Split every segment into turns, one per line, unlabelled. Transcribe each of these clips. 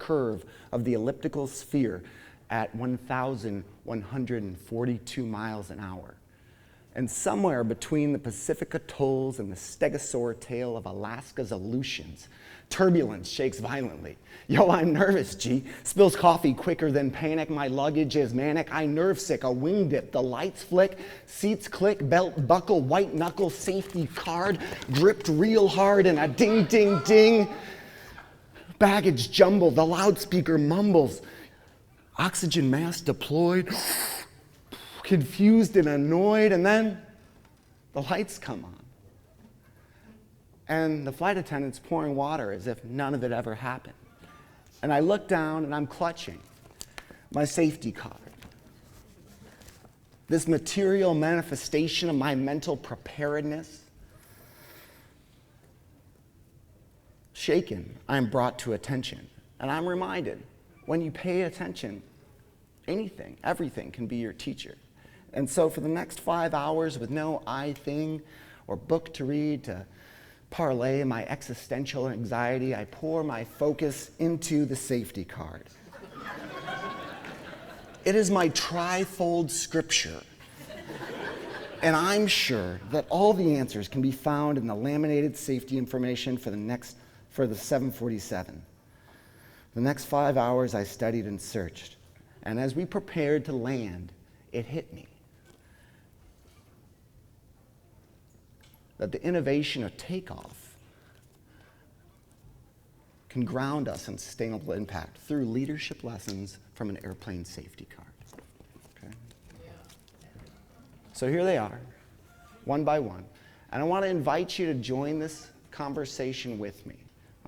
curve of the elliptical sphere at 1,142 miles an hour. And somewhere between the Pacific atolls and the stegosaur tail of Alaska's Aleutians, turbulence shakes violently. Yo, I'm nervous, G. Spills coffee quicker than panic. My luggage is manic. I nerve sick. A wing dip. The lights flick. Seats click. Belt buckle. White knuckle. Safety card. Gripped real hard. And a ding, ding, ding. Baggage jumble. The loudspeaker mumbles. Oxygen mask deployed. Confused and annoyed. And then the lights come on. And the flight attendant's pouring water as if none of it ever happened. And I look down and I'm clutching my safety card. This material manifestation of my mental preparedness. Shaken, I'm brought to attention. And I'm reminded, when you pay attention, anything, everything can be your teacher. And so for the next 5 hours with no I thing or book to read to parlay my existential anxiety, I pour my focus into the safety card. It is my trifold scripture. And I'm sure that all the answers can be found in the laminated safety information for the 747. The next 5 hours I studied and searched. And as we prepared to land, it hit me that the innovation of takeoff can ground us in sustainable impact through leadership lessons from an airplane safety card. Okay? So here they are, one by one. And I want to invite you to join this conversation with me.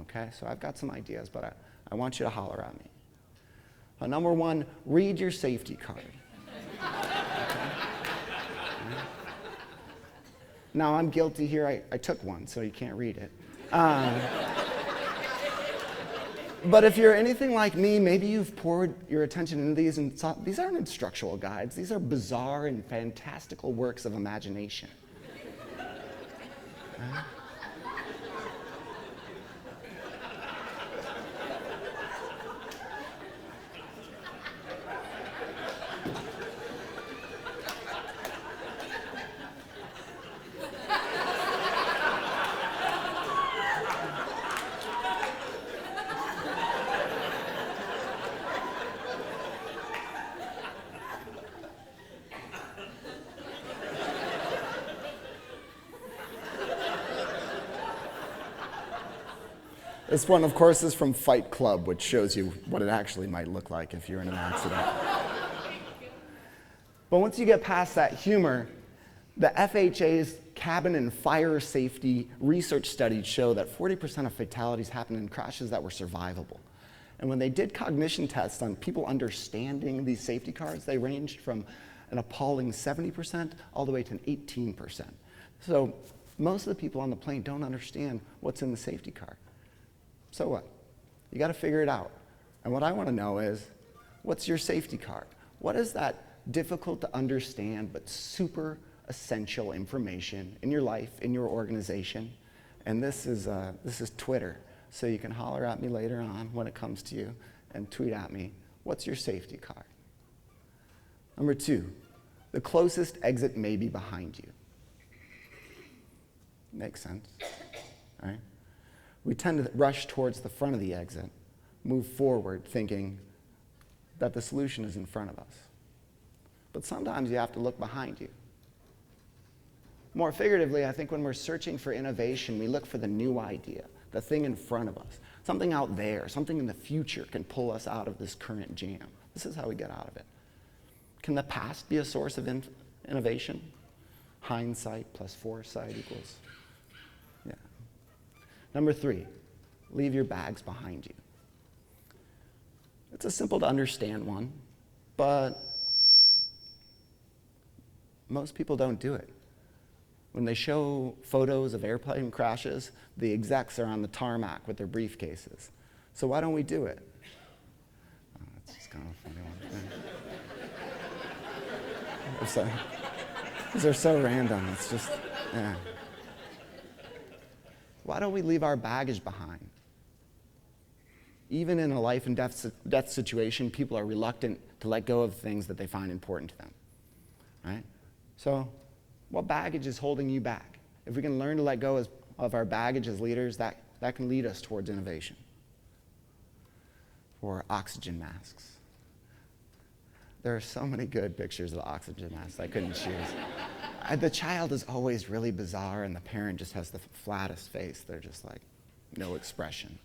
Okay? So I've got some ideas, but I want you to holler at me. Number one, read your safety card. Now, I'm guilty here. I took one, so you can't read it. But if you're anything like me, maybe you've poured your attention into these and thought, these aren't instructional guides. These are bizarre and fantastical works of imagination. This one, of course, is from Fight Club, which shows you what it actually might look like if you're in an accident. But once you get past that humor, the FHA's cabin and fire safety research studies show that 40% of fatalities happen in crashes that were survivable. And when they did cognition tests on people understanding these safety cards, they ranged from an appalling 70% all the way to an 18%. So most of the people on the plane don't understand what's in the safety card. So what? You got to figure it out. And what I want to know is, what's your safety card? What is that difficult to understand but super essential information in your life, in your organization? And this is Twitter. So you can holler at me later on when it comes to you and tweet at me, what's your safety card? Number two, the closest exit may be behind you. Makes sense, right? We tend to rush towards the front of the exit, move forward thinking that the solution is in front of us. But sometimes you have to look behind you. More figuratively, I think when we're searching for innovation, we look for the new idea, the thing in front of us, something out there, something in the future can pull us out of this current jam. This is how we get out of it. Can the past be a source of innovation? Hindsight plus foresight equals. Yeah. Number three, leave your bags behind you. It's a simple to understand one, but most people don't do it. When they show photos of airplane crashes, the execs are on the tarmac with their briefcases. So why don't we do it? Oh, that's just kind of a funny one. Because they're so random. It's just, yeah. Why don't we leave our baggage behind? Even in a life and death situation, people are reluctant to let go of things that they find important to them, right? So what baggage is holding you back? If we can learn to let go of our baggage as leaders, that can lead us towards innovation. Or oxygen masks. There are so many good pictures of oxygen masks I couldn't choose. The child is always really bizarre, and the parent just has the flattest face. They're just like, no expression.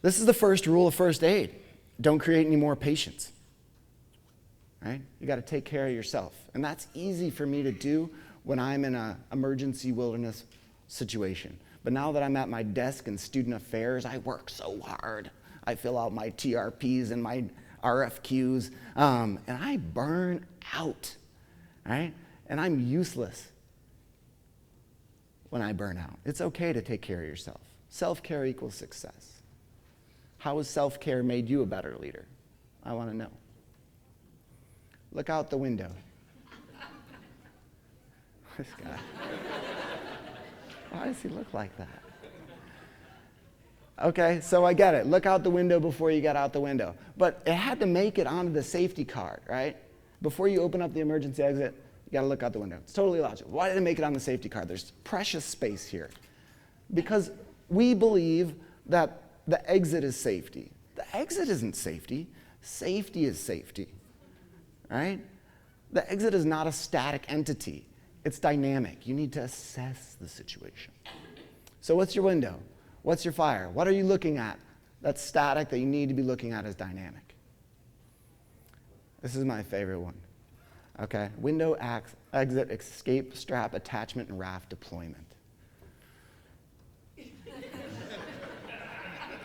This is the first rule of first aid. Don't create any more patients. Right? You got to take care of yourself. And that's easy for me to do when I'm in an emergency wilderness situation. But now that I'm at my desk in student affairs, I work so hard. I fill out my TRPs and my RFQs, and I burn out, right? And I'm useless when I burn out. It's okay to take care of yourself. Self-care equals success. How has self-care made you a better leader? I want to know. Look out the window. This guy. Why does he look like that? Okay, so I get it. Look out the window before you get out the window. But it had to make it onto the safety card, right? Before you open up the emergency exit, you got to look out the window. It's totally logical. Why did it make it on the safety card? There's precious space here. Because we believe that the exit is safety. The exit isn't safety. Safety is safety, right? The exit is not a static entity. It's dynamic. You need to assess the situation. So what's your window? What's your fire? What are you looking at that's static that you need to be looking at as dynamic? This is my favorite one. Okay, window, exit, escape, strap, attachment, and raft deployment.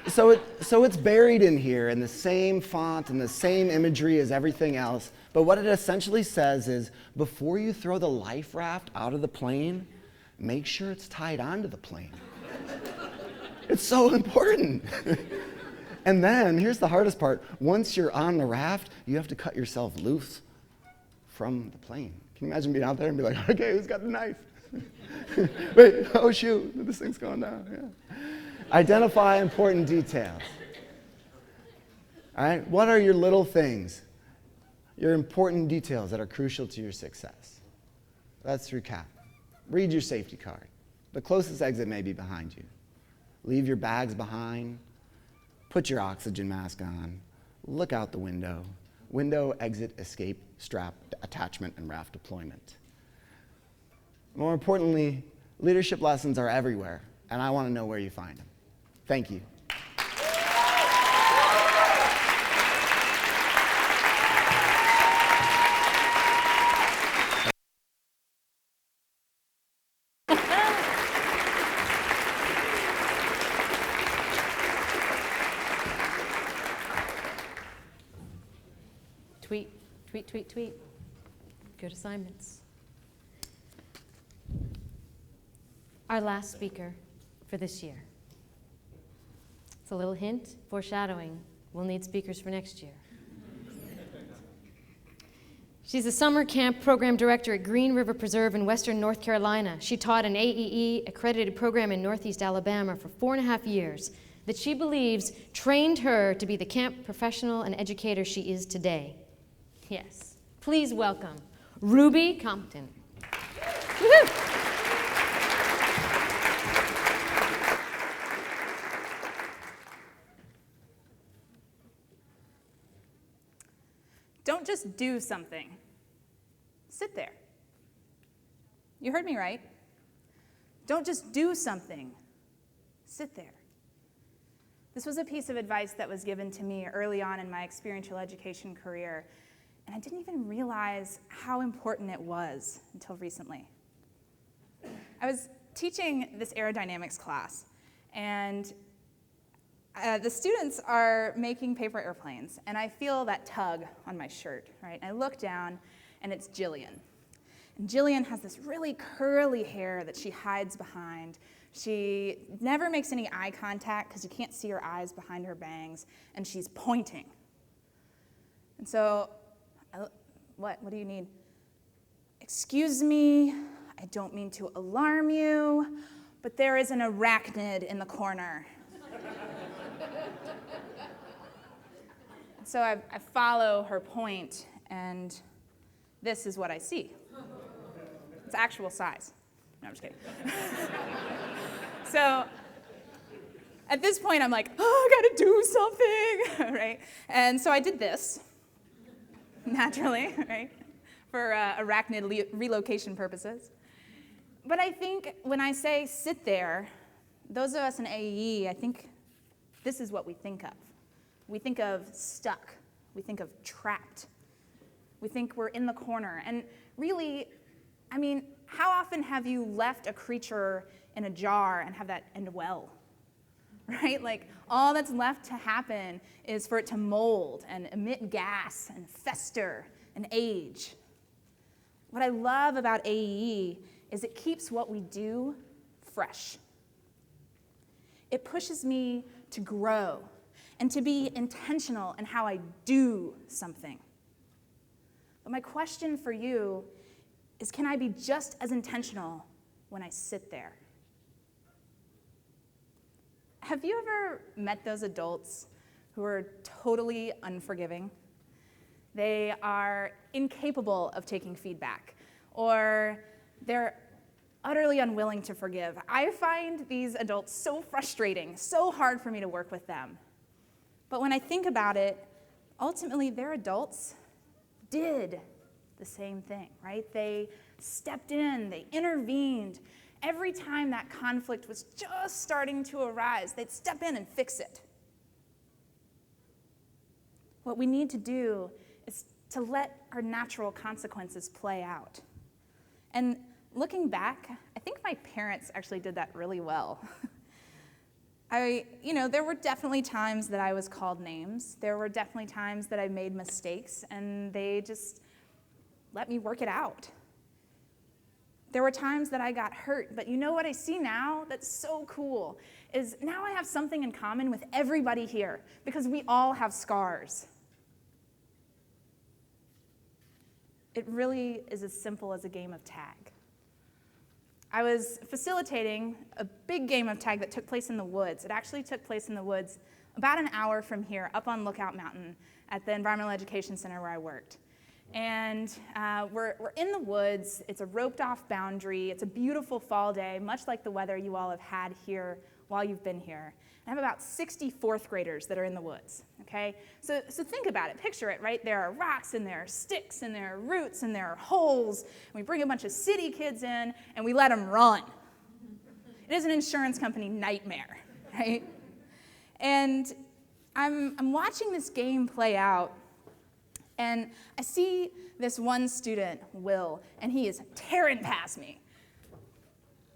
So it's buried in here in the same font and the same imagery as everything else. But what it essentially says is, before you throw the life raft out of the plane, make sure it's tied onto the plane. It's so important. And then, here's the hardest part. Once you're on the raft, you have to cut yourself loose from the plane. Can you imagine being out there and be like, okay, who's got the knife? Wait, oh shoot, this thing's going down. Yeah. Identify important details. All right, what are your little things? Your important details that are crucial to your success. Let's recap. Read your safety card. The closest exit may be behind you. Leave your bags behind. Put your oxygen mask on. Look out the window. Window, exit, escape, strap, attachment, and raft deployment. More importantly, leadership lessons are everywhere, and I want to know where you find them. Thank you.
Tweet, tweet, tweet, tweet. Good assignments. Our last speaker for this year. It's a little hint, foreshadowing. We'll need speakers for next year. She's a summer camp program director at Green River Preserve in Western North Carolina. She taught an AEE accredited program in Northeast Alabama for 4.5 years that she believes trained her to be the camp professional and educator she is today. Yes, please welcome Ruby Compton. Woo-hoo!
Don't just do something. Sit there. You heard me right. Don't just do something. Sit there. This was a piece of advice that was given to me early on in my experiential education career, and I didn't even realize how important it was until recently. I was teaching this aerodynamics class, and the students are making paper airplanes, and I feel that tug on my shirt, right? And I look down, and it's Jillian. And Jillian has this really curly hair that she hides behind. She never makes any eye contact because you can't see her eyes behind her bangs, and she's pointing. And so, what do you need? Excuse me, I don't mean to alarm you, but there is an arachnid in the corner. So I follow her point, and this is what I see. It's actual size. No, I'm just kidding. So at this point, I'm like, oh, I gotta do something, right? And so I did this, naturally, right, for arachnid relocation purposes. But I think when I say sit there, those of us in AEE, I think this is what we think of. We think of stuck. We think of trapped. We think we're in the corner. And really, I mean, how often have you left a creature in a jar and have that end well? Right? Like, all that's left to happen is for it to mold and emit gas and fester and age. What I love about AEE is it keeps what we do fresh. It pushes me to grow and to be intentional in how I do something. But my question for you is, can I be just as intentional when I sit there? Have you ever met those adults who are totally unforgiving? They are incapable of taking feedback, or they're utterly unwilling to forgive. I find these adults so frustrating, so hard for me to work with them. But when I think about it, ultimately their adults did the same thing, right? They stepped in, they intervened. Every time that conflict was just starting to arise, they'd step in and fix it. What we need to do is to let our natural consequences play out. And looking back, I think my parents actually did that really well. There were definitely times that I was called names. There were definitely times that I made mistakes, and they just let me work it out. There were times that I got hurt, but you know what I see now that's so cool is now I have something in common with everybody here because we all have scars. It really is as simple as a game of tag. I was facilitating a big game of tag that took place in the woods. It actually took place in the woods about an hour from here, up on Lookout Mountain at the Environmental Education Center where I worked. And we're in the woods. It's a roped-off boundary. It's a beautiful fall day, much like the weather you all have had here while you've been here. I have about 60 fourth graders that are in the woods, okay? So think about it, picture it, right? There are rocks and there are sticks and there are roots and there are holes. And we bring a bunch of city kids in and we let them run. It is an insurance company nightmare, right? And I'm watching this game play out, and I see this one student, Will, and he is tearing past me.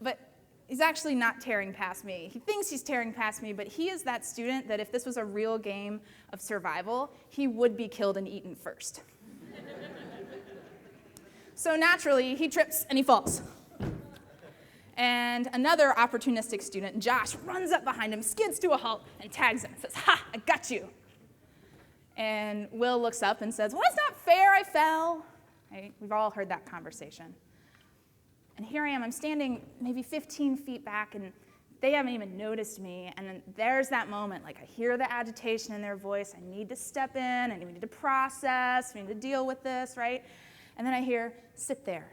But he's actually not tearing past me. He thinks he's tearing past me, but he is that student that if this was a real game of survival, he would be killed and eaten first. So naturally, he trips and he falls. And another opportunistic student, Josh, runs up behind him, skids to a halt, and tags him and says, "Ha, I got you." And Will looks up and says, "Well, it's not fair, I fell." Right? We've all heard that conversation. And here I am, I'm standing maybe 15 feet back, and they haven't even noticed me. And then there's that moment, like I hear the agitation in their voice. I need to step in, and we need to process, we need to deal with this, right? And then I hear, "Sit there."